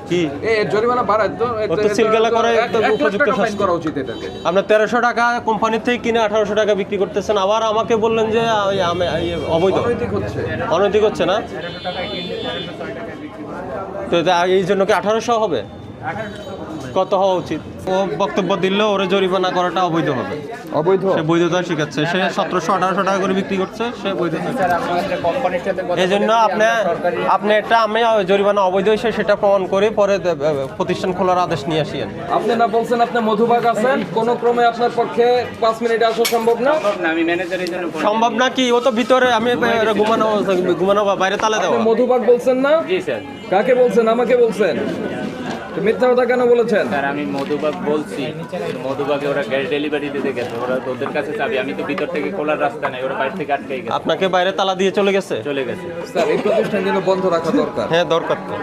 কি জরিমানা বাড়ায় তো সিলগালা করে তো উপযুক্ত ফাইন করা উচিত এটাকে। আপনি 1300 টাকা কোম্পানির থেকে কিনে 1800 টাকা বিক্রি করতেছেন, আবার আমাকে বললেন যে অবৈধ। অনৈতিক হচ্ছে না তো এই জন্য কি 1800 হবে? কত হওয়া উচিত? ও বক্তব্য দিলে ওরে জরিমানা করাটা অবৈধ হবে। অবৈধ? সে বৈধতা শিখাচ্ছে, সে 1700-1800 টাকা করে বিক্রি করছে, সে বৈধ। এই জন্য আপনি একটা আমি জরিমানা অবৈধ হয়েছে সেটা প্রমাণ করে পরে প্রতিষ্ঠান খোলার আদেশ নিয়ে আসিয়েন। আপনি না বলছেন আপনি মধুবাগ আছেন, কোনো ক্রমে আপনার পক্ষে 5 মিনিট আসা সম্ভব না? আমি ম্যানেজারের জন্য সম্ভব না কি? ও তো ভিতরে, আমি ঘুমানো বাইরে তালা দেওয়া। মধুবাগ বলছেন না? জি স্যার। কাকে বলছেন? আমাকে বলছেন? তো মিথ্যা কথা কেন বলেছেন? স্যার আমি মধুবাগ বলছি, মধুবাগে ওরা গ্যাস ডেলিভারি দিতে গেছে, ওরা তো ওদের কাছে চাবি, আমি তো ভিতর থেকে খোলার রাস্তা নাই, ওরা বাইরে থেকে আটকে গেছে। আপনাকে বাইরে তালা দিয়ে চলে গেছে? চলে গেছে। স্যার এই প্রতিষ্ঠান যেন বন্ধ রাখা দরকার। হ্যাঁ দরকার তো।